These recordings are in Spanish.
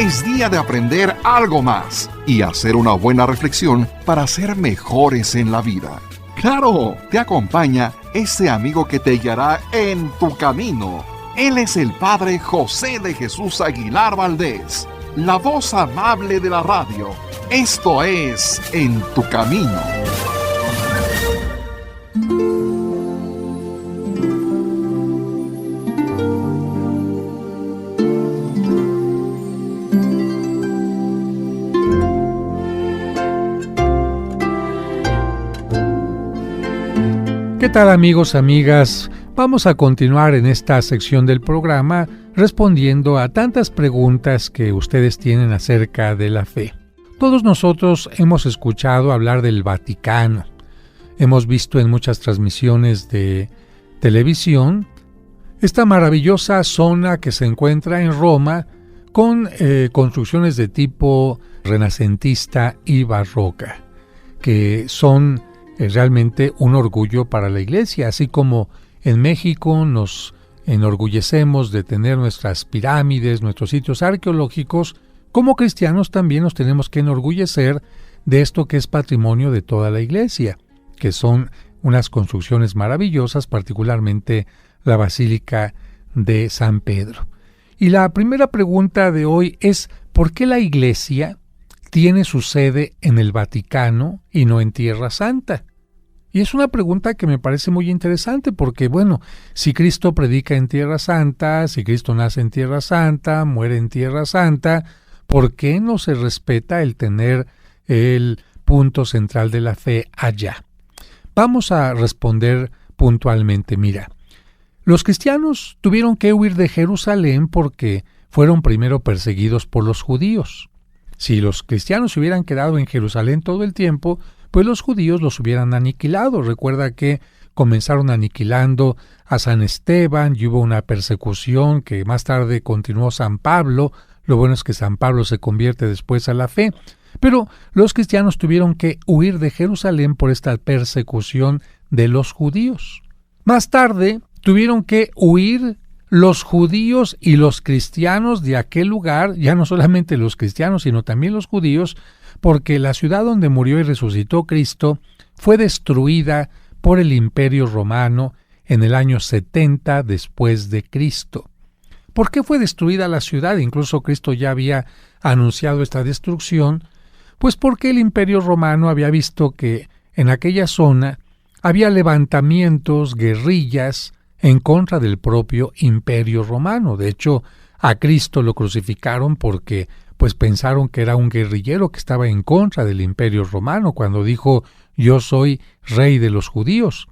Es día de aprender algo más y hacer una buena reflexión para ser mejores en la vida. ¡Claro! Te acompaña ese amigo que te guiará en tu camino. Él es el Padre José de Jesús Aguilar Valdés, la voz amable de la radio. Esto es En tu Camino. ¿Qué tal, amigos, amigas? Vamos a continuar en esta sección del programa respondiendo a tantas preguntas que ustedes tienen acerca de la fe. Todos nosotros hemos escuchado hablar del Vaticano. Hemos visto en muchas transmisiones de televisión esta maravillosa zona que se encuentra en Roma con construcciones de tipo renacentista y barroca, que son realmente un orgullo para la Iglesia, así como en México nos enorgullecemos de tener nuestras pirámides, nuestros sitios arqueológicos. Como cristianos también nos tenemos que enorgullecer de esto que es patrimonio de toda la Iglesia, que son unas construcciones maravillosas, particularmente la Basílica de San Pedro. Y la primera pregunta de hoy es: ¿por qué la Iglesia tiene su sede en el Vaticano y no en Tierra Santa? Y es una pregunta que me parece muy interesante porque, bueno, si Cristo predica en Tierra Santa, si Cristo nace en Tierra Santa, muere en Tierra Santa, ¿por qué no se respeta el tener el punto central de la fe allá? Vamos a responder puntualmente. Mira, los cristianos tuvieron que huir de Jerusalén porque fueron primero perseguidos por los judíos. Si los cristianos se hubieran quedado en Jerusalén todo el tiempo, pues los judíos los hubieran aniquilado. Recuerda que comenzaron aniquilando a San Esteban y hubo una persecución que más tarde continuó San Pablo. Lo bueno es que San Pablo se convierte después a la fe. Pero los cristianos tuvieron que huir de Jerusalén por esta persecución de los judíos. Más tarde tuvieron que huir los judíos y los cristianos de aquel lugar, ya no solamente los cristianos, sino también los judíos, porque la ciudad donde murió y resucitó Cristo fue destruida por el Imperio Romano en el año 70 después de Cristo. ¿Por qué fue destruida la ciudad? Incluso Cristo ya había anunciado esta destrucción, pues porque el Imperio Romano había visto que en aquella zona había levantamientos, guerrillas en contra del propio Imperio Romano. De hecho, a Cristo lo crucificaron porque pues pensaron que era un guerrillero que estaba en contra del Imperio Romano cuando dijo: yo soy rey de los judíos.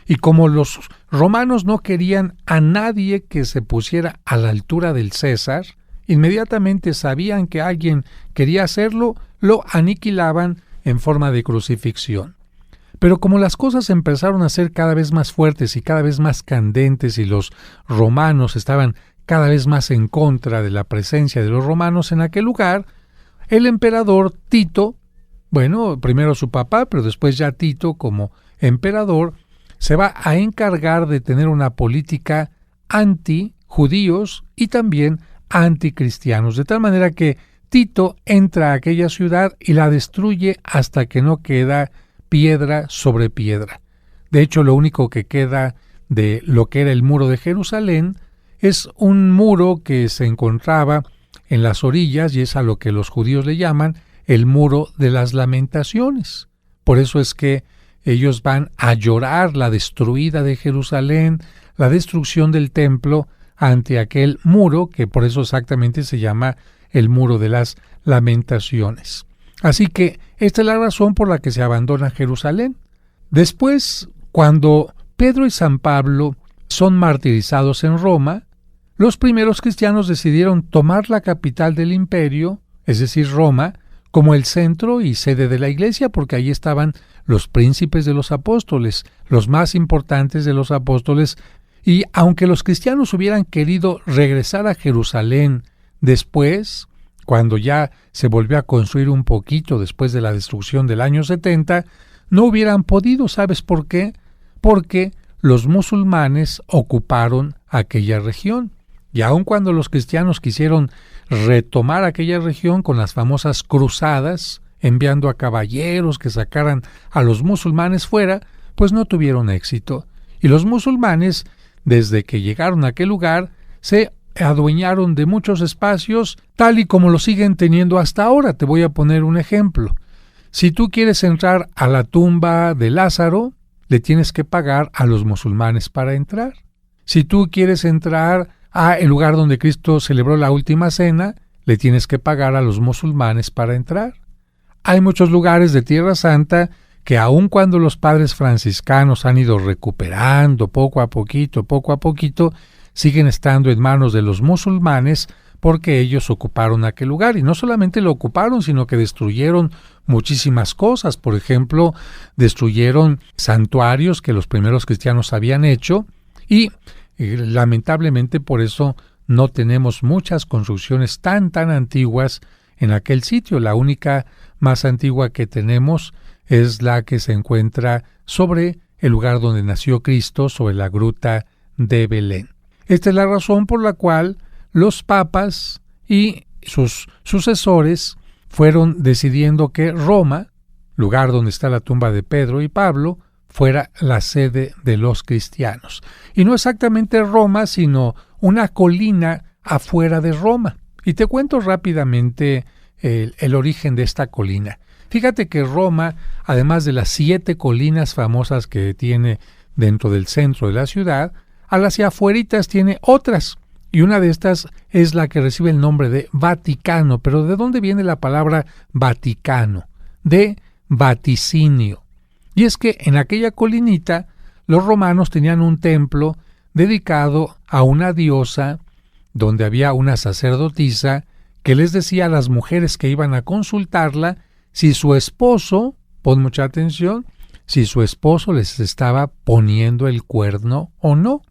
Y como los romanos no querían a nadie que se pusiera a la altura del César, inmediatamente sabían que alguien quería hacerlo, lo aniquilaban en forma de crucifixión. Pero como las cosas empezaron a ser cada vez más fuertes y cada vez más candentes y los romanos estaban cada vez más en contra de la presencia de los romanos en aquel lugar, el emperador Tito, bueno, primero su papá, pero después ya Tito como emperador, se va a encargar de tener una política anti-judíos y también anticristianos, de tal manera que Tito entra a aquella ciudad y la destruye hasta que no queda piedra sobre piedra. De hecho, lo único que queda de lo que era el muro de Jerusalén es un muro que se encontraba en las orillas y es a lo que los judíos le llaman el muro de las lamentaciones. Por eso es que ellos van a llorar la destruida de Jerusalén, la destrucción del templo ante aquel muro que por eso exactamente se llama el muro de las lamentaciones. Así que esta es la razón por la que se abandona Jerusalén. Después, cuando Pedro y San Pablo son martirizados en Roma, los primeros cristianos decidieron tomar la capital del imperio, es decir, Roma, como el centro y sede de la iglesia, porque allí estaban los príncipes de los apóstoles, los más importantes de los apóstoles, y aunque los cristianos hubieran querido regresar a Jerusalén después, cuando ya se volvió a construir un poquito después de la destrucción del año 70, no hubieran podido. ¿Sabes por qué? Porque los musulmanes ocuparon aquella región. Y aun cuando los cristianos quisieron retomar aquella región con las famosas cruzadas, enviando a caballeros que sacaran a los musulmanes fuera, pues no tuvieron éxito. Y los musulmanes, desde que llegaron a aquel lugar, se adueñaron de muchos espacios, tal y como lo siguen teniendo hasta ahora. Te voy a poner un ejemplo. Si tú quieres entrar a la tumba de Lázaro, le tienes que pagar a los musulmanes para entrar. Si tú quieres entrar a el lugar donde Cristo celebró la última cena, le tienes que pagar a los musulmanes para entrar. Hay muchos lugares de Tierra Santa que aun cuando los padres franciscanos han ido recuperando poco a poquito, siguen estando en manos de los musulmanes porque ellos ocuparon aquel lugar. Y no solamente lo ocuparon, sino que destruyeron muchísimas cosas. Por ejemplo, destruyeron santuarios que los primeros cristianos habían hecho y lamentablemente por eso no tenemos muchas construcciones tan antiguas en aquel sitio. La única más antigua que tenemos es la que se encuentra sobre el lugar donde nació Cristo, sobre la gruta de Belén. Esta es la razón por la cual los papas y sus sucesores fueron decidiendo que Roma, lugar donde está la tumba de Pedro y Pablo, fuera la sede de los cristianos. Y no exactamente Roma, sino una colina afuera de Roma. Y te cuento rápidamente el origen de esta colina. Fíjate que Roma, además de las 7 colinas famosas que tiene dentro del centro de la ciudad, hacia afueritas tiene otras. Y una de estas es la que recibe el nombre de Vaticano. Pero ¿de dónde viene la palabra Vaticano? De vaticinio. Y es que en aquella colinita los romanos tenían un templo dedicado a una diosa donde había una sacerdotisa que les decía a las mujeres que iban a consultarla si su esposo, pon mucha atención, si su esposo les estaba poniendo el cuerno o no.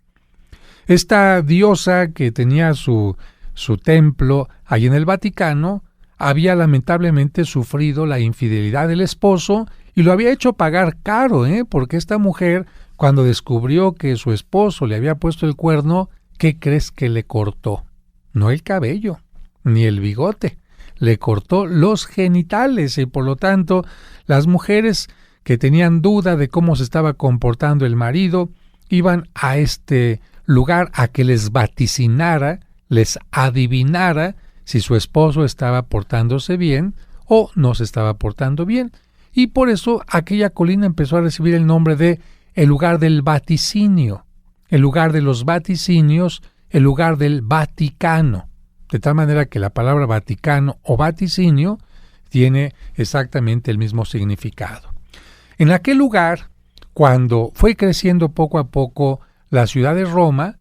Esta diosa que tenía su templo allí en el Vaticano había lamentablemente sufrido la infidelidad del esposo y lo había hecho pagar caro, porque esta mujer, cuando descubrió que su esposo le había puesto el cuerno, ¿qué crees que le cortó? No el cabello, ni el bigote, le cortó los genitales y por lo tanto las mujeres que tenían duda de cómo se estaba comportando el marido iban a este lugar a que les vaticinara, les adivinara si su esposo estaba portándose bien o no se estaba portando bien. Y por eso aquella colina empezó a recibir el nombre de el lugar del vaticinio, el lugar de los vaticinios, el lugar del Vaticano. De tal manera que la palabra Vaticano o vaticinio tiene exactamente el mismo significado. En aquel lugar, cuando fue creciendo poco a poco la ciudad de Roma,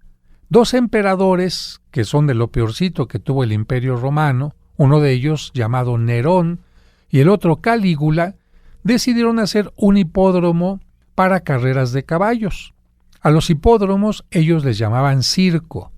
2 emperadores, que son de lo peorcito que tuvo el Imperio Romano, uno de ellos llamado Nerón y el otro Calígula, decidieron hacer un hipódromo para carreras de caballos. A los hipódromos ellos les llamaban circo.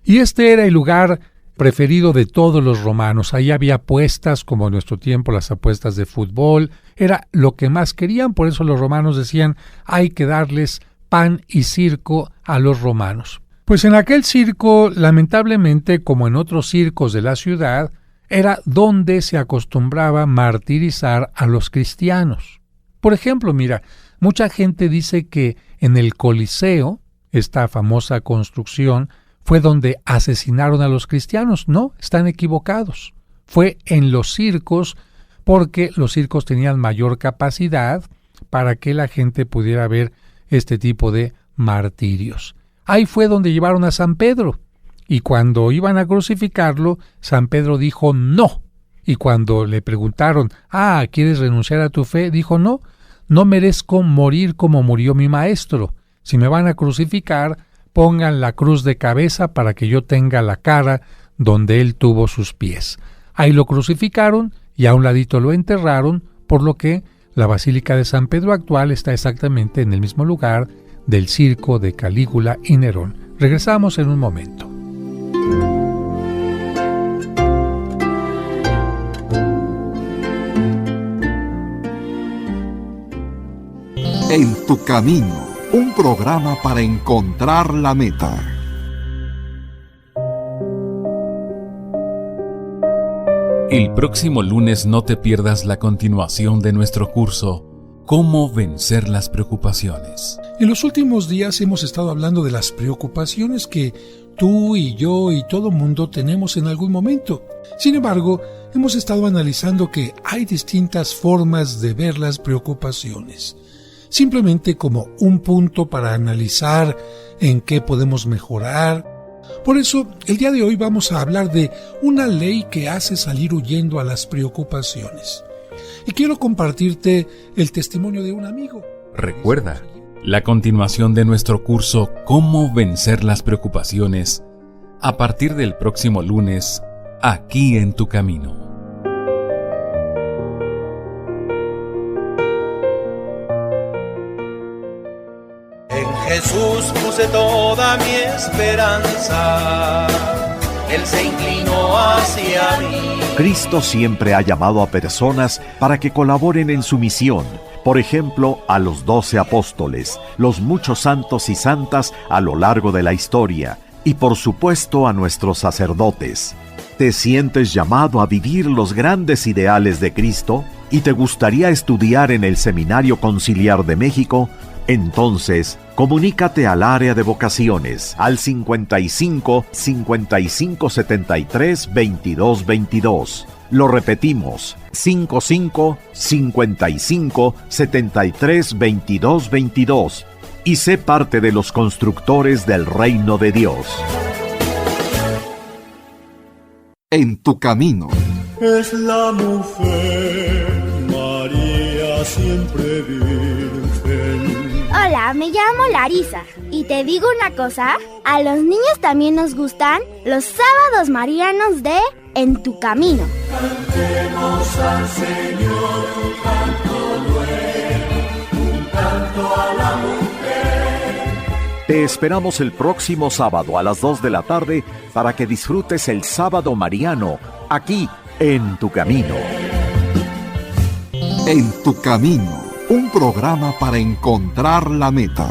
Y este era el lugar preferido de todos los romanos. Ahí había apuestas, como en nuestro tiempo las apuestas de fútbol. Era lo que más querían, por eso los romanos decían, hay que darles pan y circo a los romanos. Pues en aquel circo, lamentablemente, como en otros circos de la ciudad, era donde se acostumbraba martirizar a los cristianos. Por ejemplo, mira, mucha gente dice que en el Coliseo, esta famosa construcción, fue donde asesinaron a los cristianos. No, están equivocados. Fue en los circos, porque los circos tenían mayor capacidad para que la gente pudiera ver este tipo de martirios. Ahí fue donde llevaron a San Pedro. Y cuando iban a crucificarlo, San Pedro dijo no. Y cuando le preguntaron, ¿quieres renunciar a tu fe? Dijo no merezco morir como murió mi maestro. Si me van a crucificar, pongan la cruz de cabeza para que yo tenga la cara donde él tuvo sus pies. Ahí lo crucificaron y a un ladito lo enterraron, por lo que la Basílica de San Pedro actual está exactamente en el mismo lugar del circo de Calígula y Nerón. Regresamos en un momento. En tu camino, un programa para encontrar la meta. El próximo lunes no te pierdas la continuación de nuestro curso ¿Cómo vencer las preocupaciones? En los últimos días hemos estado hablando de las preocupaciones que tú y yo y todo mundo tenemos en algún momento. Sin embargo, hemos estado analizando que hay distintas formas de ver las preocupaciones, simplemente como un punto para analizar en qué podemos mejorar. Por eso, el día de hoy vamos a hablar de una ley que hace salir huyendo a las preocupaciones. Y quiero compartirte el testimonio de un amigo. Recuerda, la continuación de nuestro curso ¿Cómo vencer las preocupaciones? A partir del próximo lunes, aquí en tu camino. En Jesús puse toda mi esperanza, Él se inclinó hacia mí. Cristo siempre ha llamado a personas para que colaboren en su misión. Por ejemplo, a los 12 apóstoles, los muchos santos y santas a lo largo de la historia, y por supuesto a nuestros sacerdotes. ¿Te sientes llamado a vivir los grandes ideales de Cristo y te gustaría estudiar en el Seminario Conciliar de México? Entonces, comunícate al área de vocaciones al 55 55 73 22 22. Lo repetimos, 55 55 73 22 22. Y sé parte de los constructores del reino de Dios. En tu camino. Es la mujer, María siempre virgen. Hola, me llamo Larisa y te digo una cosa, a los niños también nos gustan los sábados marianos de En tu camino. Cantemos al Señor un canto nuevo, un canto a la mujer. Te esperamos el próximo sábado a las 2 de la tarde para que disfrutes el Sábado Mariano, aquí en Tu Camino. En tu camino, un programa para encontrar la meta.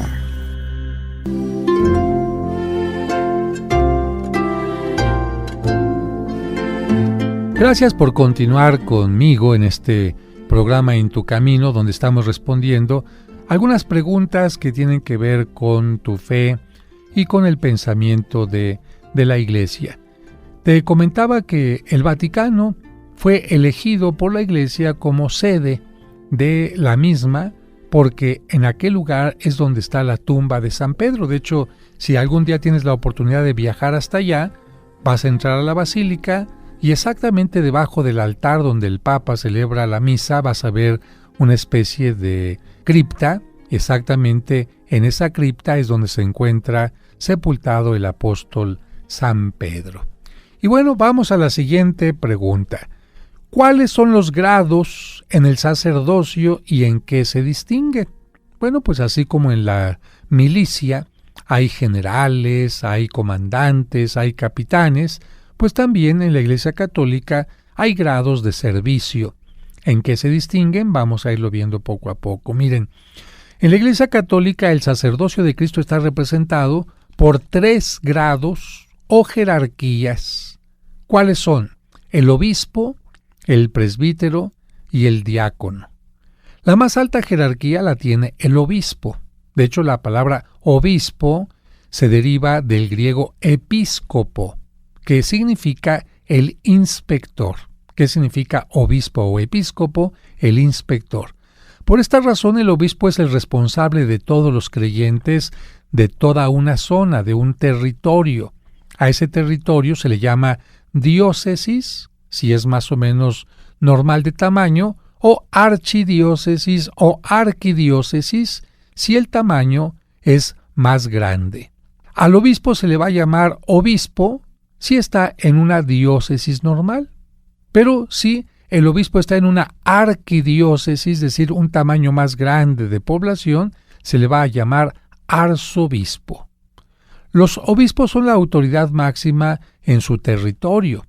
Gracias por continuar conmigo en este programa En tu camino, donde estamos respondiendo algunas preguntas que tienen que ver con tu fe y con el pensamiento de la Iglesia. Te comentaba que el Vaticano fue elegido por la Iglesia como sede de la misma porque en aquel lugar es donde está la tumba de San Pedro. De hecho, si algún día tienes la oportunidad de viajar hasta allá, vas a entrar a la basílica y exactamente debajo del altar donde el Papa celebra la misa vas a ver una especie de cripta. Exactamente en esa cripta es donde se encuentra sepultado el apóstol San Pedro. Y bueno, vamos a la siguiente pregunta. ¿Cuáles son los grados en el sacerdocio y en qué se distinguen? Bueno, pues así como en la milicia hay generales, hay comandantes, hay capitanes, pues también en la Iglesia Católica hay grados de servicio. ¿En qué se distinguen? Vamos a irlo viendo poco a poco. Miren, en la Iglesia Católica el sacerdocio de Cristo está representado por 3 grados o jerarquías. ¿Cuáles son? El obispo, el presbítero y el diácono. La más alta jerarquía la tiene el obispo. De hecho, la palabra obispo se deriva del griego episcopo, que significa el inspector. ¿Qué significa obispo o episcopo? El inspector. Por esta razón, el obispo es el responsable de todos los creyentes de toda una zona, de un territorio. A ese territorio se le llama diócesis, si es más o menos normal de tamaño, o archidiócesis o arquidiócesis, si el tamaño es más grande. Al obispo se le va a llamar obispo si está en una diócesis normal, pero si el obispo está en una arquidiócesis, es decir, un tamaño más grande de población, se le va a llamar arzobispo. Los obispos son la autoridad máxima en su territorio,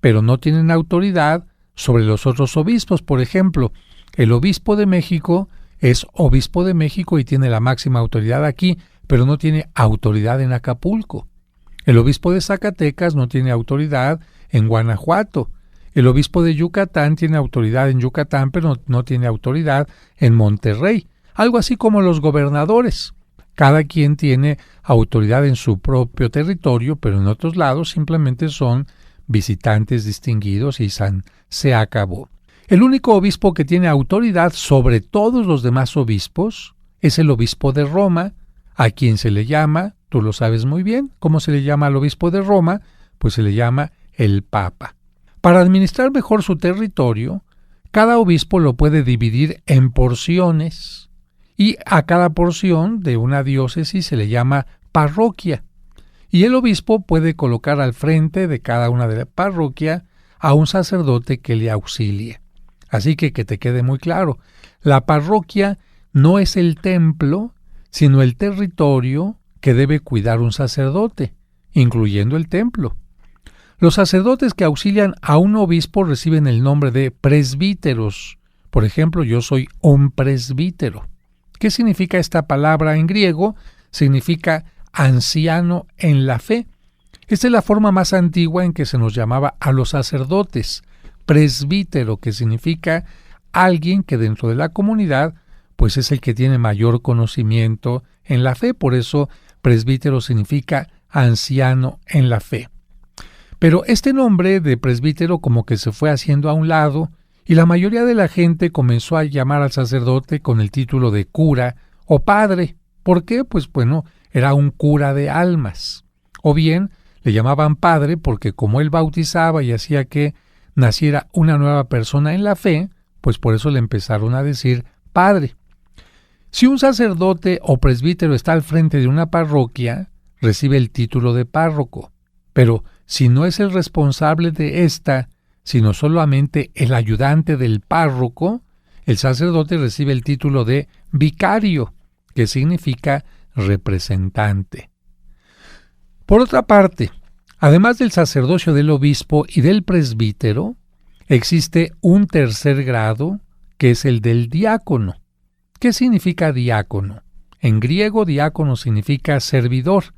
pero no tienen autoridad sobre los otros obispos. Por ejemplo, el obispo de México es obispo de México y tiene la máxima autoridad aquí, pero no tiene autoridad en Acapulco. El obispo de Zacatecas no tiene autoridad en Guanajuato. El obispo de Yucatán tiene autoridad en Yucatán, pero no tiene autoridad en Monterrey. Algo así como los gobernadores. Cada quien tiene autoridad en su propio territorio, pero en otros lados simplemente son visitantes distinguidos y se acabó. El único obispo que tiene autoridad sobre todos los demás obispos es el obispo de Roma, a quien se le llama, tú lo sabes muy bien, ¿cómo se le llama al obispo de Roma? Pues se le llama el Papa. Para administrar mejor su territorio, cada obispo lo puede dividir en porciones, y a cada porción de una diócesis se le llama parroquia. Y el obispo puede colocar al frente de cada una de la parroquia a un sacerdote que le auxilie. Así que te quede muy claro, la parroquia no es el templo, sino el territorio que debe cuidar un sacerdote, incluyendo el templo. Los sacerdotes que auxilian a un obispo reciben el nombre de presbíteros. Por ejemplo, yo soy un presbítero. ¿Qué significa esta palabra en griego? Significa anciano en la fe. Esta es la forma más antigua en que se nos llamaba a los sacerdotes. Presbítero, que significa alguien que dentro de la comunidad pues es el que tiene mayor conocimiento en la fe. Por eso presbítero significa anciano en la fe. Pero este nombre de presbítero como que se fue haciendo a un lado y la mayoría de la gente comenzó a llamar al sacerdote con el título de cura o padre. ¿Por qué? Pues bueno, era un cura de almas. O bien le llamaban padre porque como él bautizaba y hacía que naciera una nueva persona en la fe, pues por eso le empezaron a decir padre. Si un sacerdote o presbítero está al frente de una parroquia, recibe el título de párroco. Pero si no es el responsable de esta, sino solamente el ayudante del párroco, el sacerdote recibe el título de vicario, que significa representante. Por otra parte, además del sacerdocio del obispo y del presbítero, existe un tercer grado, que es el del diácono. ¿Qué significa diácono? En griego, diácono significa servidor,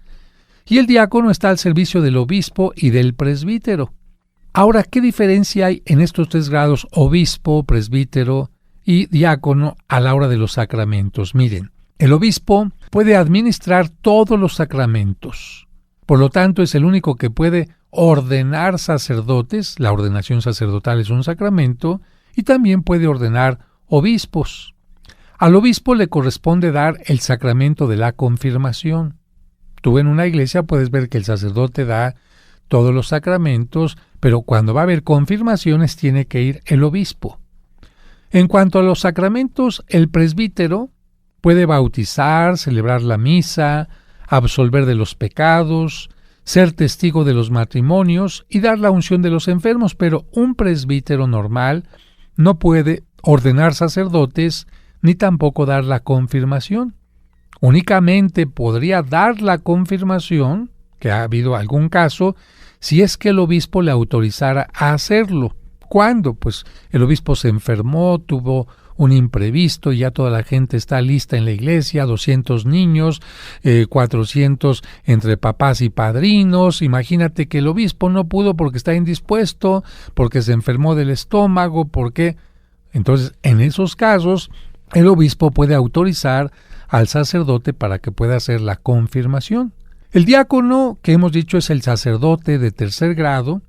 y el diácono está al servicio del obispo y del presbítero. Ahora, ¿qué diferencia hay en estos tres grados, obispo, presbítero y diácono, a la hora de los sacramentos? Miren, el obispo puede administrar todos los sacramentos. Por lo tanto, es el único que puede ordenar sacerdotes. La ordenación sacerdotal es un sacramento. Y también puede ordenar obispos. Al obispo le corresponde dar el sacramento de la confirmación. Tú en una iglesia puedes ver que el sacerdote da todos los sacramentos, pero cuando va a haber confirmaciones tiene que ir el obispo. En cuanto a los sacramentos, el presbítero puede bautizar, celebrar la misa, absolver de los pecados, ser testigo de los matrimonios y dar la unción de los enfermos, pero un presbítero normal no puede ordenar sacerdotes ni tampoco dar la confirmación. Únicamente podría dar la confirmación, que ha habido algún caso, si es que el obispo le autorizara a hacerlo. ¿Cuándo? Pues el obispo se enfermó, tuvo un imprevisto, ya toda la gente está lista en la iglesia, 200 niños, 400 entre papás y padrinos. Imagínate que el obispo no pudo porque está indispuesto, porque se enfermó del estómago, porque... Entonces, en esos casos, el obispo puede autorizar al sacerdote para que pueda hacer la confirmación. El diácono, que hemos dicho es el sacerdote de tercer grado,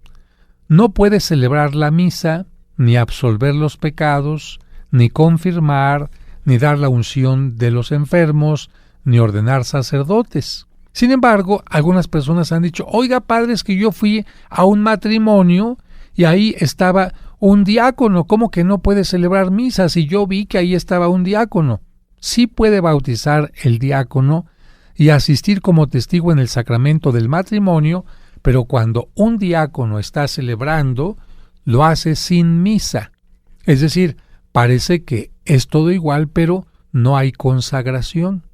no puede celebrar la misa, ni absolver los pecados, ni confirmar, ni dar la unción de los enfermos, ni ordenar sacerdotes. Sin embargo, algunas personas han dicho, oiga, padre, es que yo fui a un matrimonio y ahí estaba un diácono, ¿cómo que no puede celebrar misas? Y yo vi que ahí estaba un diácono. Sí puede bautizar el diácono y asistir como testigo en el sacramento del matrimonio, pero cuando un diácono está celebrando, lo hace sin misa. Es decir, parece que es todo igual, pero no hay consagración.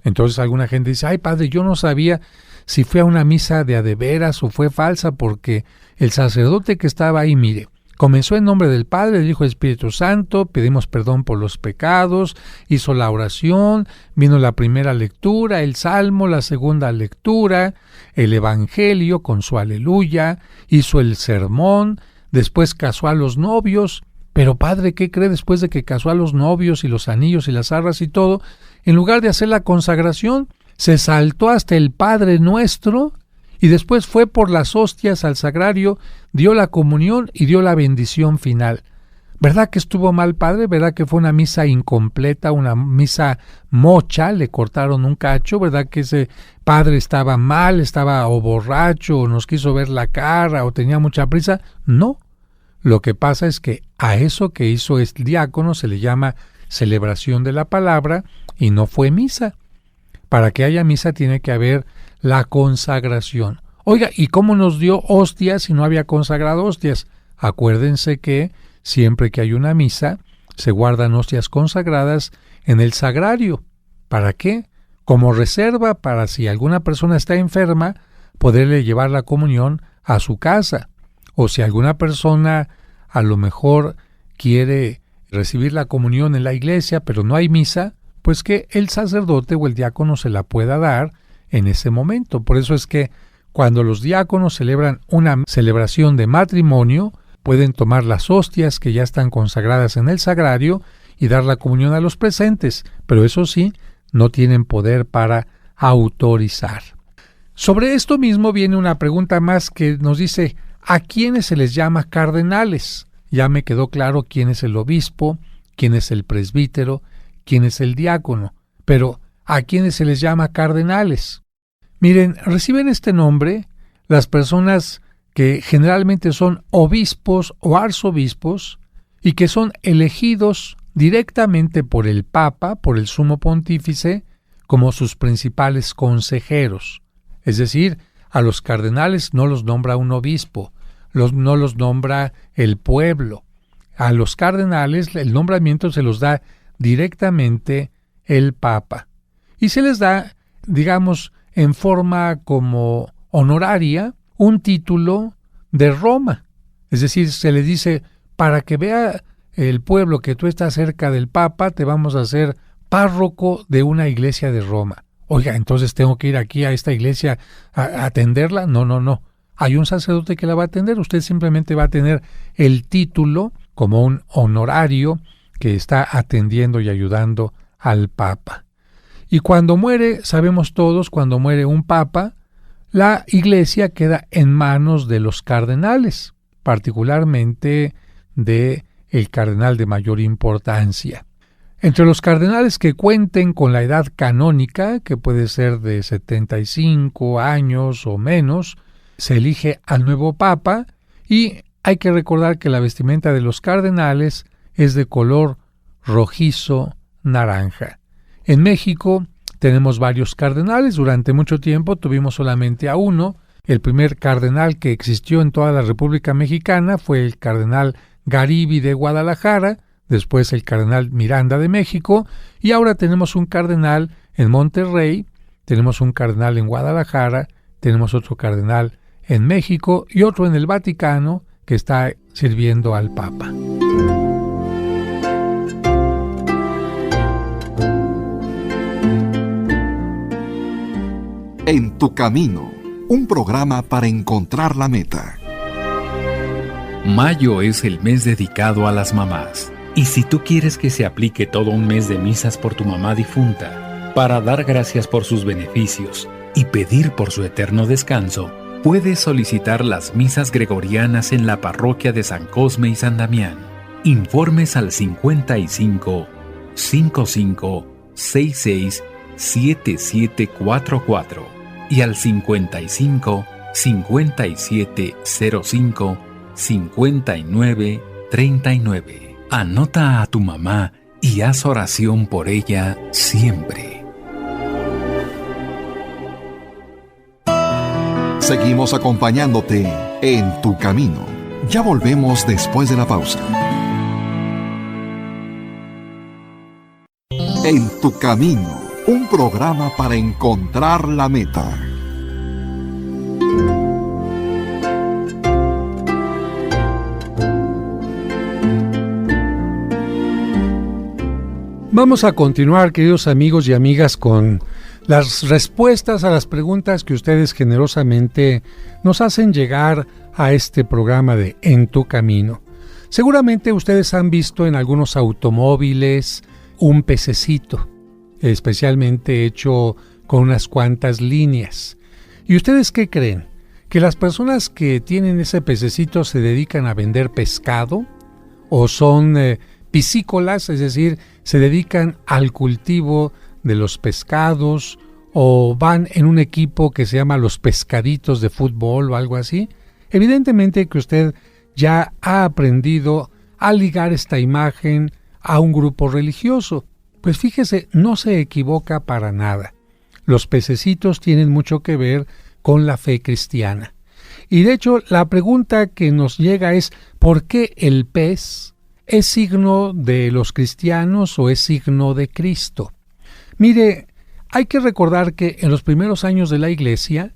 Entonces alguna gente dice, ay padre, yo no sabía si fue a una misa de a de veras o fue falsa, porque el sacerdote que estaba ahí, mire, comenzó en nombre del Padre, del Hijo y del Espíritu Santo, pedimos perdón por los pecados, hizo la oración, vino la primera lectura, el Salmo, la segunda lectura, el Evangelio con su aleluya, hizo el sermón, después casó a los novios. Pero padre, ¿qué cree? Después de que casó a los novios y los anillos y las arras y todo, en lugar de hacer la consagración, se saltó hasta el Padre Nuestro y después fue por las hostias al sagrario, dio la comunión y dio la bendición final. ¿Verdad que estuvo mal, padre? ¿Verdad que fue una misa incompleta, una misa mocha? Le cortaron un cacho. ¿Verdad que ese padre estaba mal, estaba o borracho, o nos quiso ver la cara, o tenía mucha prisa? No. Lo que pasa es que a eso que hizo el diácono se le llama celebración de la palabra y no fue misa. Para que haya misa tiene que haber la consagración. Oiga, ¿y cómo nos dio hostias si no había consagrado hostias? Acuérdense que siempre que hay una misa se guardan hostias consagradas en el sagrario. ¿Para qué? Como reserva para si alguna persona está enferma, poderle llevar la comunión a su casa. O si alguna persona a lo mejor quiere recibir la comunión en la iglesia, pero no hay misa, pues que el sacerdote o el diácono se la pueda dar en ese momento. Por eso es que cuando los diáconos celebran una celebración de matrimonio, pueden tomar las hostias que ya están consagradas en el sagrario y dar la comunión a los presentes, pero eso sí, no tienen poder para autorizar. Sobre esto mismo viene una pregunta más que nos dice: ¿a quiénes se les llama cardenales? Ya me quedó claro quién es el obispo, quién es el presbítero, quién es el diácono, pero ¿a quiénes se les llama cardenales? Miren, reciben este nombre las personas que generalmente son obispos o arzobispos y que son elegidos directamente por el Papa, por el Sumo Pontífice, como sus principales consejeros. Es decir, a los cardenales no los nombra un obispo, no los nombra el pueblo. A los cardenales el nombramiento se los da directamente el Papa. Y se les da, digamos, en forma como honoraria, un título de Roma. Es decir, se les dice: para que vea el pueblo que tú estás cerca del Papa, te vamos a hacer párroco de una iglesia de Roma. Oiga, entonces tengo que ir aquí a esta iglesia a atenderla. No. Hay un sacerdote que la va a atender. Usted simplemente va a tener el título como un honorario que está atendiendo y ayudando al Papa. Y cuando muere, sabemos todos, cuando muere un Papa, la iglesia queda en manos de los cardenales, particularmente de el cardenal de mayor importancia. Entre los cardenales que cuenten con la edad canónica, que puede ser de 75 años o menos, se elige al nuevo Papa y hay que recordar que la vestimenta de los cardenales es de color rojizo naranja. En México tenemos varios cardenales. Durante mucho tiempo tuvimos solamente a uno. El primer cardenal que existió en toda la República Mexicana fue el cardenal Garibi de Guadalajara, después el cardenal Miranda de México, y ahora tenemos un cardenal en Monterrey, tenemos un cardenal en Guadalajara, tenemos otro cardenal en México y otro en el Vaticano que está sirviendo al Papa. En tu camino, un programa para encontrar la meta. Mayo es el mes dedicado a las mamás. Y si tú quieres que se aplique todo un mes de misas por tu mamá difunta, para dar gracias por sus beneficios y pedir por su eterno descanso, puedes solicitar las misas gregorianas en la parroquia de San Cosme y San Damián. Informes al 55 55 66 7744 y al 55 57 05 59 39. Anota a tu mamá y haz oración por ella siempre. Seguimos acompañándote en tu camino. Ya volvemos después de la pausa. En tu camino, un programa para encontrar la meta. Vamos a continuar, queridos amigos y amigas, con las respuestas a las preguntas que ustedes generosamente nos hacen llegar a este programa de En tu Camino. Seguramente ustedes han visto en algunos automóviles un pececito, especialmente hecho con unas cuantas líneas. ¿Y ustedes qué creen? ¿Que las personas que tienen ese pececito se dedican a vender pescado? ¿O son piscícolas, es decir, se dedican al cultivo de los pescados? ¿O van en un equipo que se llama los pescaditos de fútbol o algo así? Evidentemente que usted ya ha aprendido a ligar esta imagen a un grupo religioso. Pues fíjese, no se equivoca para nada. Los pececitos tienen mucho que ver con la fe cristiana. Y de hecho, la pregunta que nos llega es, ¿por qué el pez es signo de los cristianos o es signo de Cristo? Mire, hay que recordar que en los primeros años de la Iglesia,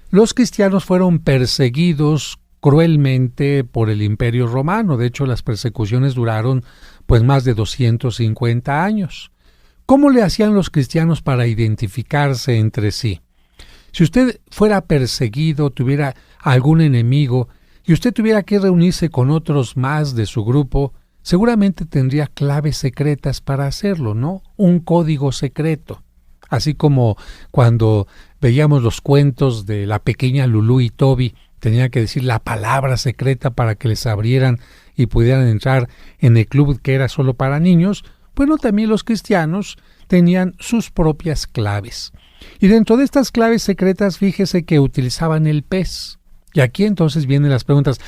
los cristianos fueron perseguidos cruelmente por el Imperio Romano. De hecho, las persecuciones duraron pues más de 250 años. ¿Cómo le hacían los cristianos para identificarse entre sí? Si usted fuera perseguido, tuviera algún enemigo y usted tuviera que reunirse con otros más de su grupo, seguramente tendría claves secretas para hacerlo, ¿no? Un código secreto. Así como cuando veíamos los cuentos de la pequeña Lulú y Toby, tenía que decir la palabra secreta para que les abrieran y pudieran entrar en el club que era solo para niños. Bueno, también los cristianos tenían sus propias claves. Y dentro de estas claves secretas, fíjese que utilizaban el pez. Y aquí entonces vienen las preguntas.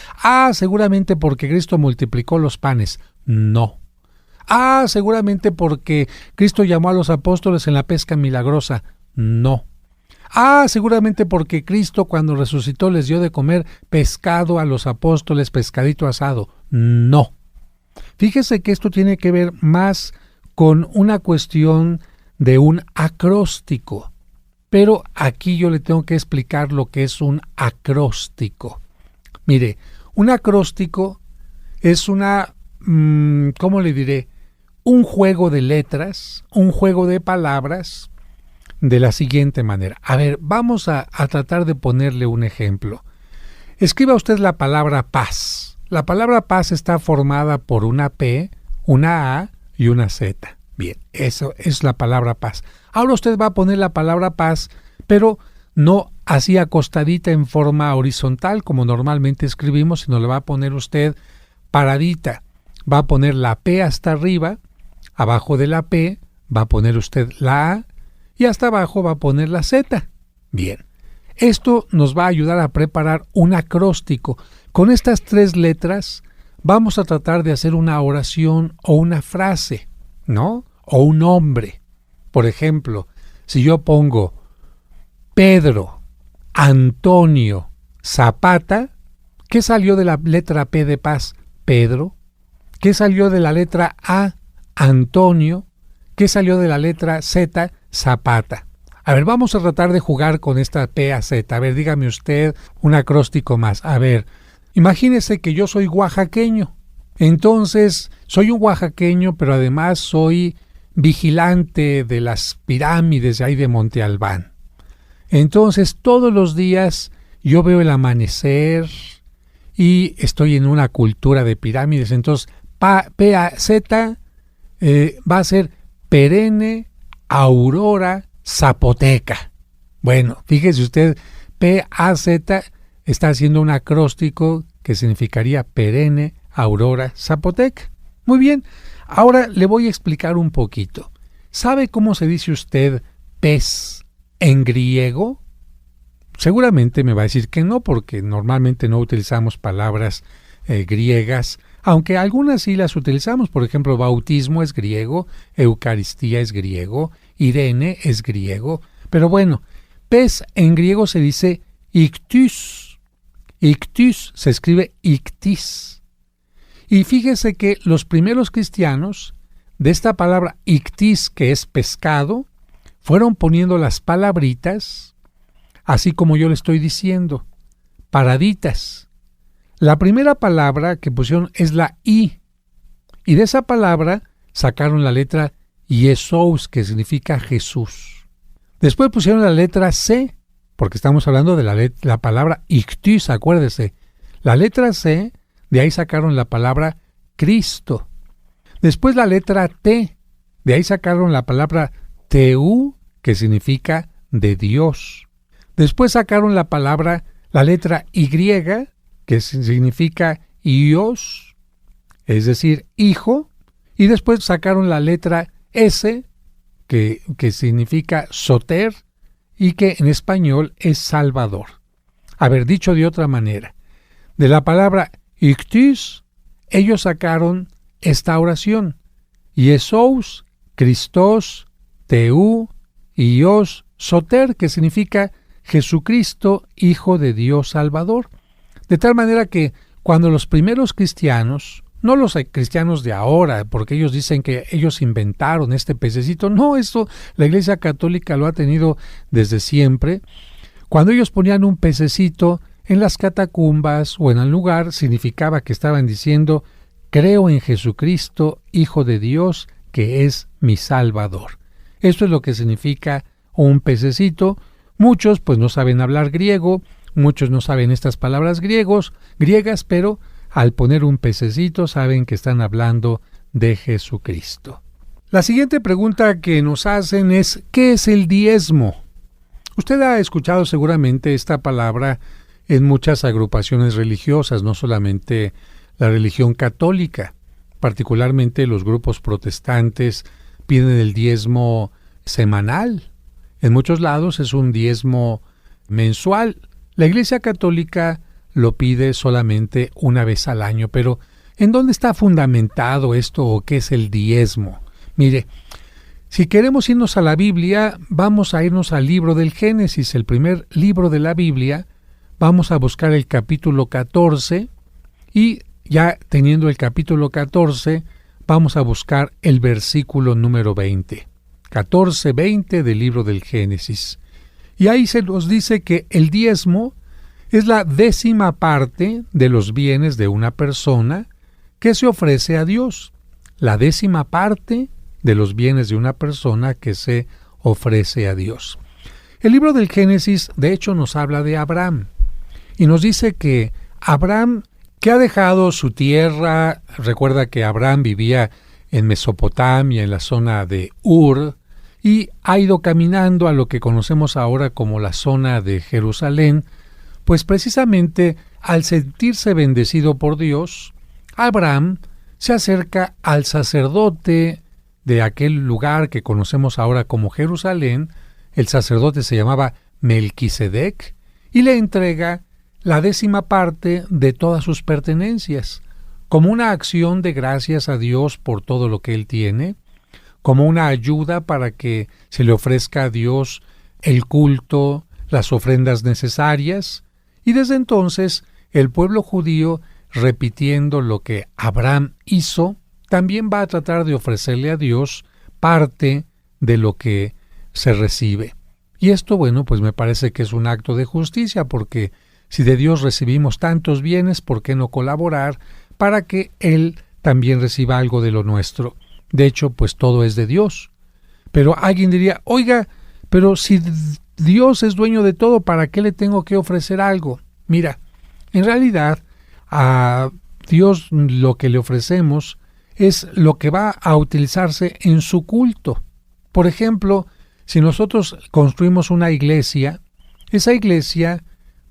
Seguramente porque Cristo multiplicó los panes. No. Seguramente porque Cristo llamó a los apóstoles en la pesca milagrosa. No. Seguramente porque Cristo cuando resucitó les dio de comer pescado a los apóstoles, pescadito asado. No. Fíjese que esto tiene que ver más con una cuestión de un acróstico. Pero aquí yo le tengo que explicar lo que es un acróstico. Mire, un acróstico es ¿cómo le diré? Un juego de letras, un juego de palabras de la siguiente manera. A ver, vamos a tratar de ponerle un ejemplo. Escriba usted la palabra paz. La palabra paz está formada por una P, una A y una Z. Bien, eso es la palabra paz. Ahora usted va a poner la palabra paz, pero no así acostadita en forma horizontal como normalmente escribimos, sino le va a poner usted paradita. Va a poner la P hasta arriba, abajo de la P va a poner usted la A y hasta abajo va a poner la Z. Bien, esto nos va a ayudar a preparar un acróstico. Con estas 3 letras vamos a tratar de hacer una oración o una frase, ¿no? O un nombre. Por ejemplo, si yo pongo Pedro, Antonio, Zapata, ¿qué salió de la letra P de paz? Pedro. ¿Qué salió de la letra A? Antonio. ¿Qué salió de la letra Z? Zapata. A ver, vamos a tratar de jugar con esta P a Z. A ver, dígame usted un acróstico más. A ver, imagínese que yo soy oaxaqueño. Entonces, soy un oaxaqueño, pero además soy vigilante de las pirámides de ahí de Monte Albán. Entonces, todos los días yo veo el amanecer y estoy en una cultura de pirámides. Entonces, P-A-Z va a ser perenne aurora zapoteca. Bueno, fíjese usted, P-A-Z está haciendo un acróstico que significaría perenne aurora zapoteca. Muy bien, ahora le voy a explicar un poquito. ¿Sabe cómo se dice usted pez en griego? Seguramente me va a decir que no, porque normalmente no utilizamos palabras griegas, aunque algunas sí las utilizamos. Por ejemplo, bautismo es griego, eucaristía es griego, Irene es griego. Pero bueno, pez en griego se dice ictus. Ictus se escribe ictis. Y fíjese que los primeros cristianos de esta palabra ictis, que es pescado, fueron poniendo las palabritas, así como yo le estoy diciendo, paraditas. La primera palabra que pusieron es la I, y de esa palabra sacaron la letra Jesús, que significa Jesús. Después pusieron la letra C, porque estamos hablando de la palabra ictus, acuérdese. La letra C, de ahí sacaron la palabra Cristo. Después la letra T, de ahí sacaron la palabra Teu, que significa de Dios. Después sacaron la letra Y, que significa Ios, es decir, hijo. Y después sacaron la letra S, que significa Soter, y que en español es Salvador. Haber dicho de otra manera, de la palabra Ictus, ellos sacaron esta oración: Iesous, Christos, Teu, Ios, Soter, que significa Jesucristo, Hijo de Dios Salvador. De tal manera que cuando los primeros cristianos, no los cristianos de ahora, porque ellos dicen que ellos inventaron este pececito, no, esto la Iglesia Católica lo ha tenido desde siempre. Cuando ellos ponían un pececito en las catacumbas o en el lugar, significaba que estaban diciendo: creo en Jesucristo, Hijo de Dios, que es mi Salvador. Esto es lo que significa un pececito. Muchos pues no saben hablar griego, muchos no saben estas palabras griegas, pero al poner un pececito saben que están hablando de Jesucristo. La siguiente pregunta que nos hacen es: ¿qué es el diezmo? Usted ha escuchado seguramente esta palabra en muchas agrupaciones religiosas, no solamente la religión católica. Particularmente los grupos protestantes piden el diezmo semanal. En muchos lados es un diezmo mensual. La Iglesia Católica lo pide solamente una vez al año. Pero ¿en dónde está fundamentado esto o qué es el diezmo? Mire, si queremos irnos a la Biblia, vamos a irnos al libro del Génesis, el primer libro de la Biblia. Vamos a buscar el capítulo 14 y ya teniendo el capítulo 14, vamos a buscar el versículo número 20. 14:20 del libro del Génesis. Y ahí se nos dice que el diezmo es la 10ª parte de los bienes de una persona que se ofrece a Dios. La 10ª parte de los bienes de una persona que se ofrece a Dios. El libro del Génesis, de hecho, nos habla de Abraham. Y nos dice que Abraham, que ha dejado su tierra, recuerda que Abraham vivía en Mesopotamia, en la zona de Ur, y ha ido caminando a lo que conocemos ahora como la zona de Jerusalén, pues precisamente al sentirse bendecido por Dios, Abraham se acerca al sacerdote de aquel lugar que conocemos ahora como Jerusalén. El sacerdote se llamaba Melquisedec y le entrega la 10ª parte de todas sus pertenencias, como una acción de gracias a Dios por todo lo que él tiene, como una ayuda para que se le ofrezca a Dios el culto, las ofrendas necesarias. Y desde entonces el pueblo judío, repitiendo lo que Abraham hizo, también va a tratar de ofrecerle a Dios parte de lo que se recibe. Y esto, bueno, pues me parece que es un acto de justicia, porque si de Dios recibimos tantos bienes, ¿por qué no colaborar para que Él también reciba algo de lo nuestro? De hecho, pues todo es de Dios. Pero alguien diría: oiga, pero si Dios es dueño de todo, ¿para qué le tengo que ofrecer algo? Mira, en realidad a Dios lo que le ofrecemos es lo que va a utilizarse en su culto. Por ejemplo, si nosotros construimos una iglesia, esa iglesia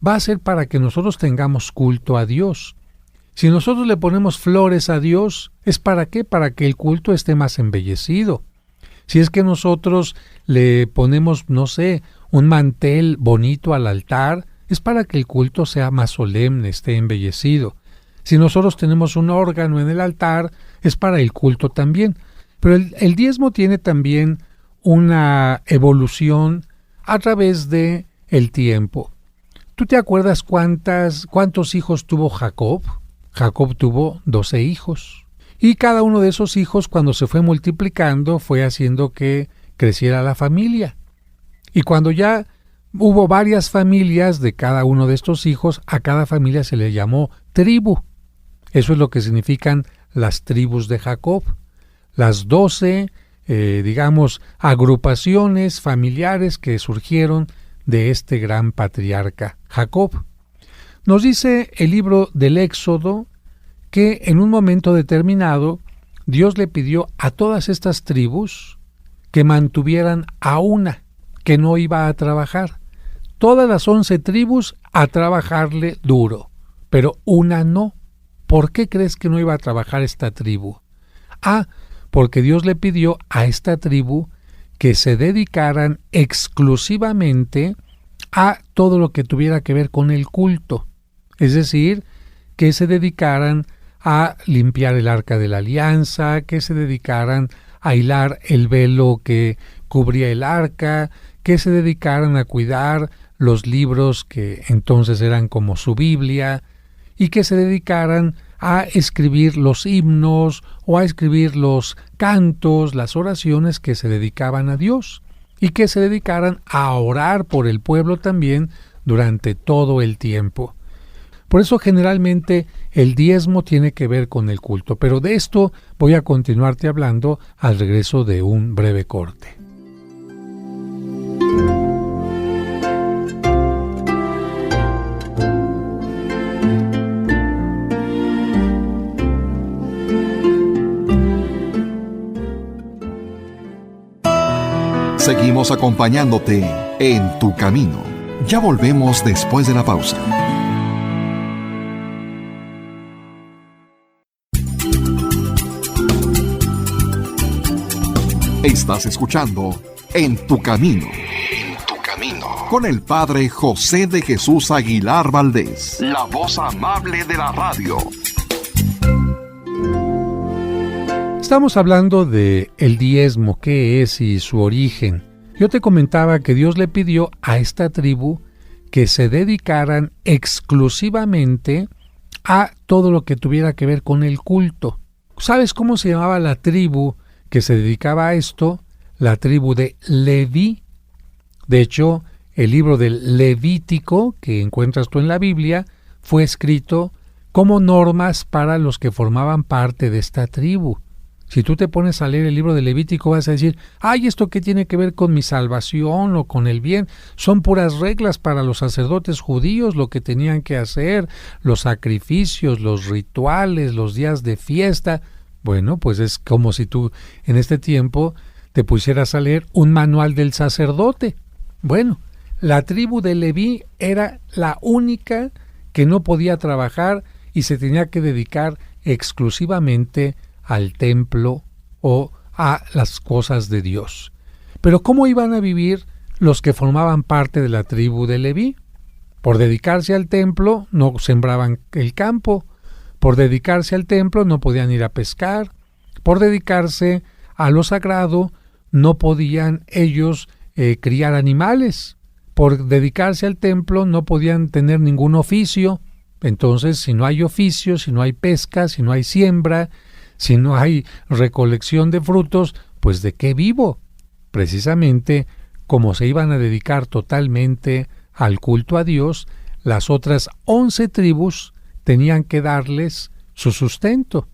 va a ser para que nosotros tengamos culto a Dios. Si nosotros le ponemos flores a Dios, ¿es para qué? Para que el culto esté más embellecido. Si es que nosotros le ponemos, no sé, un mantel bonito al altar, es para que el culto sea más solemne, esté embellecido. Si nosotros tenemos un órgano en el altar, es para el culto también. Pero el diezmo tiene también una evolución a través de el tiempo. ¿Tú te acuerdas cuántos hijos tuvo Jacob? Jacob tuvo 12 hijos. Y cada uno de esos hijos, cuando se fue multiplicando, fue haciendo que creciera la familia. Y cuando ya hubo varias familias de cada uno de estos hijos, a cada familia se le llamó tribu. Eso es lo que significan las tribus de Jacob. Las 12, agrupaciones familiares que surgieron de este gran patriarca Jacob. Nos dice el libro del Éxodo que en un momento determinado Dios le pidió a todas estas tribus que mantuvieran a una que no iba a trabajar. Todas las 11 tribus a trabajarle duro, pero una no. ¿Por qué crees que no iba a trabajar esta tribu? Porque Dios le pidió a esta tribu que se dedicaran exclusivamente a todo lo que tuviera que ver con el culto. Es decir, que se dedicaran a limpiar el arca de la alianza, que se dedicaran a hilar el velo que cubría el arca, que se dedicaran a cuidar los libros que entonces eran como su Biblia, y que se dedicaran a escribir los himnos o a escribir los cantos, las oraciones que se dedicaban a Dios, y que se dedicaran a orar por el pueblo también durante todo el tiempo. Por eso generalmente el diezmo tiene que ver con el culto, pero de esto voy a continuarte hablando al regreso de un breve corte. Seguimos acompañándote en tu camino. Ya volvemos después de la pausa. Estás escuchando En tu camino. En tu camino. Con el Padre José de Jesús Aguilar Valdés, la voz amable de la radio. Estamos hablando de el diezmo, qué es y su origen. Yo te comentaba que Dios le pidió a esta tribu que se dedicaran exclusivamente a todo lo que tuviera que ver con el culto. ¿Sabes cómo se llamaba la tribu que se dedicaba a esto? La tribu de Leví. De hecho, el libro del Levítico que encuentras tú en la Biblia fue escrito como normas para los que formaban parte de esta tribu. Si tú te pones a leer el libro de Levítico vas a decir, ¡ay, esto qué tiene que ver con mi salvación o con el bien! Son puras reglas para los sacerdotes judíos, lo que tenían que hacer, los sacrificios, los rituales, los días de fiesta. Bueno, pues es como si tú en este tiempo te pusieras a leer un manual del sacerdote. Bueno, la tribu de Leví era la única que no podía trabajar y se tenía que dedicar exclusivamente al templo o a las cosas de Dios. Pero ¿cómo iban a vivir los que formaban parte de la tribu de Leví? Por dedicarse al templo no sembraban el campo, por dedicarse al templo no podían ir a pescar, por dedicarse a lo sagrado no podían ellos criar animales, por dedicarse al templo no podían tener ningún oficio. Entonces, si no hay oficio, si no hay pesca, si no hay siembra, si no hay recolección de frutos, pues ¿de qué vivo? Precisamente como se iban a dedicar totalmente al culto a Dios, las otras 11 tribus tenían que darles su sustento,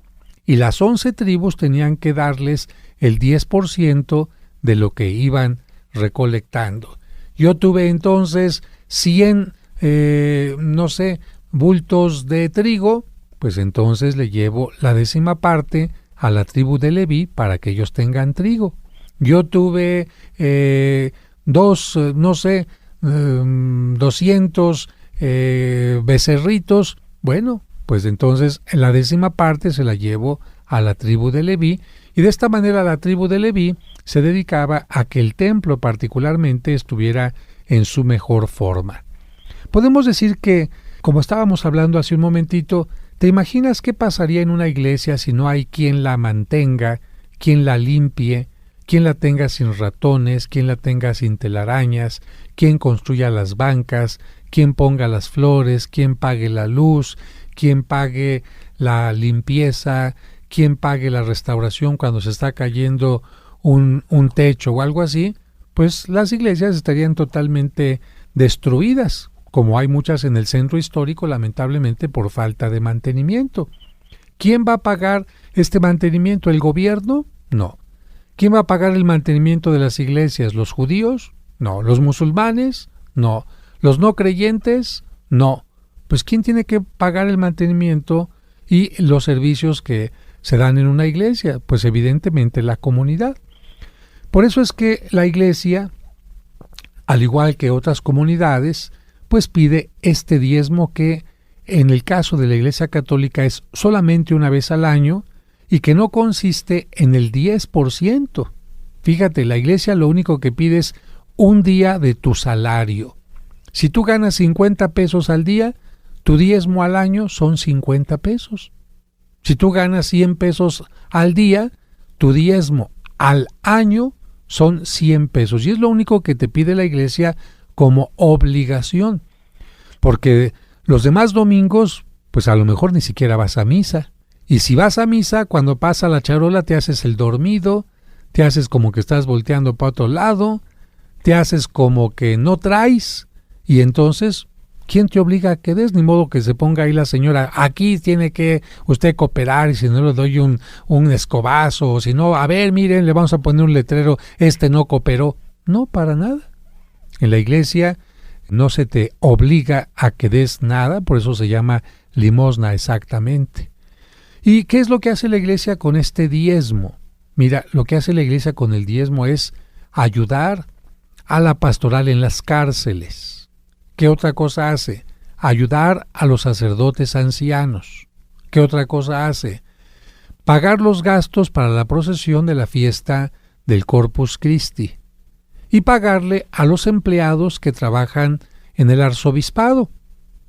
y las 11 tribus tenían que darles el 10% de lo que iban recolectando. Yo tuve entonces 100, bultos de trigo, pues entonces le llevo la 10ª parte a la tribu de Leví para que ellos tengan trigo. Yo tuve 200 becerritos. Bueno, pues entonces la 10ª parte se la llevo a la tribu de Leví, y de esta manera la tribu de Leví se dedicaba a que el templo particularmente estuviera en su mejor forma. Podemos decir que, como estábamos hablando hace un momentito, ¿te imaginas qué pasaría en una iglesia si no hay quien la mantenga, quien la limpie, quien la tenga sin ratones, quien la tenga sin telarañas, quien construya las bancas, quien ponga las flores, quien pague la luz, quien pague la limpieza, quien pague la restauración cuando se está cayendo un techo o algo así? Pues las iglesias estarían totalmente destruidas, como hay muchas en el centro histórico, lamentablemente por falta de mantenimiento. ¿Quién va a pagar este mantenimiento? ¿El gobierno? No. ¿Quién va a pagar el mantenimiento de las iglesias? ¿Los judíos? No. ¿Los musulmanes? No. ¿Los no creyentes? No. pues ¿quién tiene que pagar el mantenimiento y los servicios que se dan en una iglesia? Pues evidentemente la comunidad. Por eso es que la iglesia, al igual que otras comunidades, pues pide este diezmo que en el caso de la Iglesia Católica es solamente una vez al año y que no consiste en el 10%. Fíjate, la iglesia lo único que pide es un día de tu salario. Si tú ganas 50 pesos al día, tu diezmo al año son 50 pesos. Si tú ganas 100 pesos al día, tu diezmo al año son 100 pesos. Y es lo único que te pide la iglesia como obligación. Porque los demás domingos, pues a lo mejor ni siquiera vas a misa. Y si vas a misa, cuando pasa la charola te haces el dormido, te haces como que estás volteando para otro lado, te haces como que no traes, y entonces, ¿quién te obliga a que des? Ni modo que se ponga ahí la señora, aquí tiene que usted cooperar, y si no le doy un escobazo, o si no, a ver, miren, le vamos a poner un letrero, no cooperó. No, para nada. En la iglesia no se te obliga a que des nada, por eso se llama limosna exactamente. ¿Y qué es lo que hace la iglesia con este diezmo? Mira, lo que hace la iglesia con el diezmo es ayudar a la pastoral en las cárceles. ¿Qué otra cosa hace? Ayudar a los sacerdotes ancianos. ¿Qué otra cosa hace? Pagar los gastos para la procesión de la fiesta del Corpus Christi. Y pagarle a los empleados que trabajan en el arzobispado.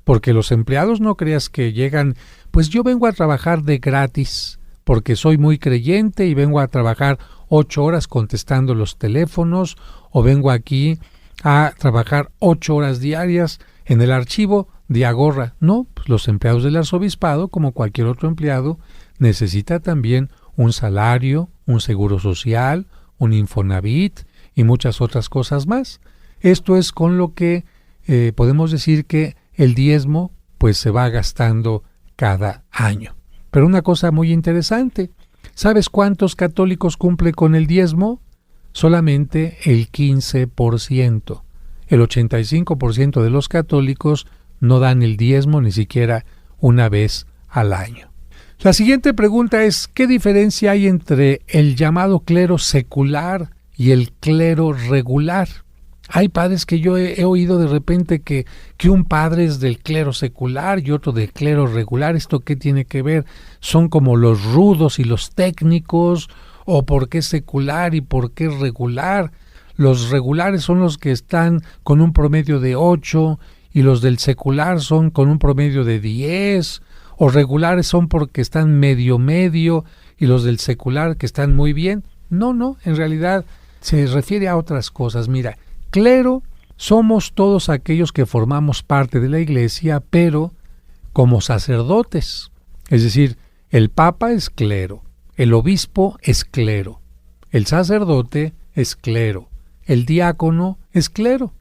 Porque los empleados no creas que llegan, pues yo vengo a trabajar de gratis, porque soy muy creyente y vengo a trabajar 8 horas contestando los teléfonos, o vengo aquí a trabajar 8 horas diarias en el archivo de Agorra. No, pues los empleados del arzobispado, como cualquier otro empleado, necesita también un salario, un seguro social, un Infonavit y muchas otras cosas más. Esto es con lo que podemos decir que el diezmo pues se va gastando cada año. Pero una cosa muy interesante, ¿sabes cuántos católicos cumple con el diezmo? Solamente el 15%. El 85% de los católicos no dan el diezmo ni siquiera una vez al año. La siguiente pregunta es, ¿qué diferencia hay entre el llamado clero secular y el clero regular? Hay padres que yo he oído de repente que un padre es del clero secular y otro del clero regular. ¿Esto qué tiene que ver? ¿Son como los rudos y los técnicos? ¿O por qué secular y por qué regular? Los regulares son los que están con un promedio de 8 y los del secular son con un promedio de 10. O regulares son porque están medio y los del secular que están muy bien. No, en realidad se refiere a otras cosas. Mira, clero somos todos aquellos que formamos parte de la iglesia, pero como sacerdotes. Es decir, el papa es clero, el obispo es clero, el sacerdote es clero, el diácono es clero.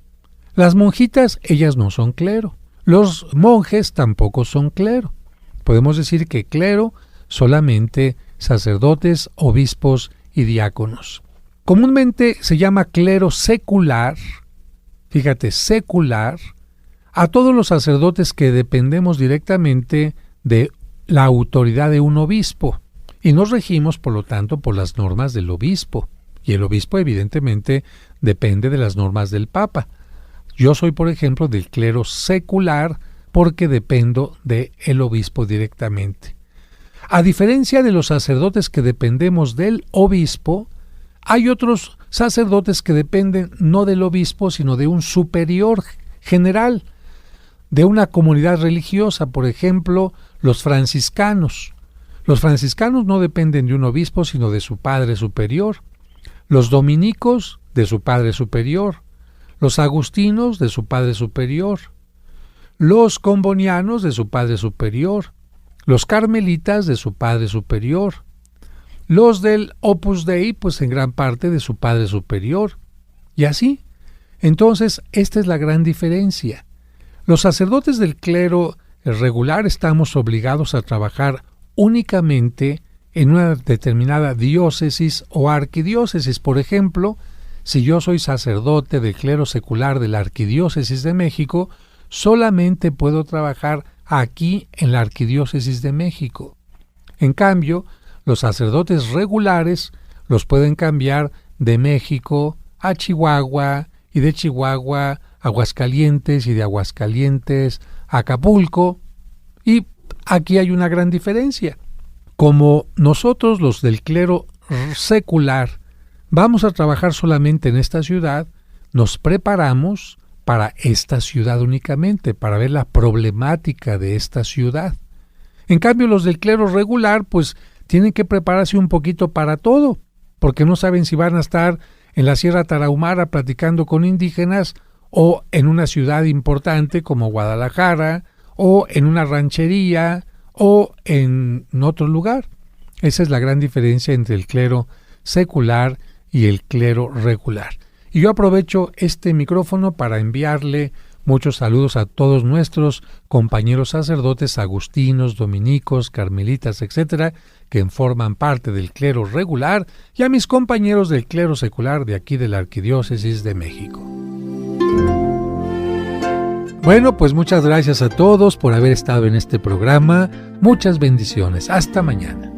Las monjitas, ellas no son clero. Los monjes tampoco son clero. Podemos decir que clero solamente sacerdotes, obispos y diáconos. Comúnmente se llama clero secular, fíjate, secular, a todos los sacerdotes que dependemos directamente de la autoridad de un obispo y nos regimos, por lo tanto, por las normas del obispo. Y el obispo, evidentemente, depende de las normas del Papa. Yo soy, por ejemplo, del clero secular porque dependo del obispo directamente. A diferencia de los sacerdotes que dependemos del obispo, hay otros sacerdotes que dependen no del obispo, sino de un superior general, de una comunidad religiosa, por ejemplo, los franciscanos. Los franciscanos no dependen de un obispo, sino de su padre superior. Los dominicos, de su padre superior. Los agustinos, de su padre superior. Los combonianos, de su padre superior. Los carmelitas, de su padre superior. Los del Opus Dei, pues en gran parte de su padre superior. Y así. Entonces, esta es la gran diferencia. Los sacerdotes del clero regular estamos obligados a trabajar únicamente en una determinada diócesis o arquidiócesis. Por ejemplo, si yo soy sacerdote del clero secular de la Arquidiócesis de México, solamente puedo trabajar aquí en la Arquidiócesis de México. En cambio, los sacerdotes regulares los pueden cambiar de México a Chihuahua, y de Chihuahua a Aguascalientes, y de Aguascalientes a Acapulco. Y aquí hay una gran diferencia. Como nosotros, los del clero secular, vamos a trabajar solamente en esta ciudad, nos preparamos para esta ciudad únicamente, para ver la problemática de esta ciudad. En cambio, los del clero regular, pues tienen que prepararse un poquito para todo, porque no saben si van a estar en la Sierra Tarahumara platicando con indígenas, o en una ciudad importante como Guadalajara, o en una ranchería, o en otro lugar. Esa es la gran diferencia entre el clero secular y el clero regular. Y yo aprovecho este micrófono para enviarle muchos saludos a todos nuestros compañeros sacerdotes agustinos, dominicos, carmelitas, etcétera, que forman parte del clero regular, y a mis compañeros del clero secular de aquí de la Arquidiócesis de México. Bueno, pues muchas gracias a todos por haber estado en este programa. Muchas bendiciones. Hasta mañana.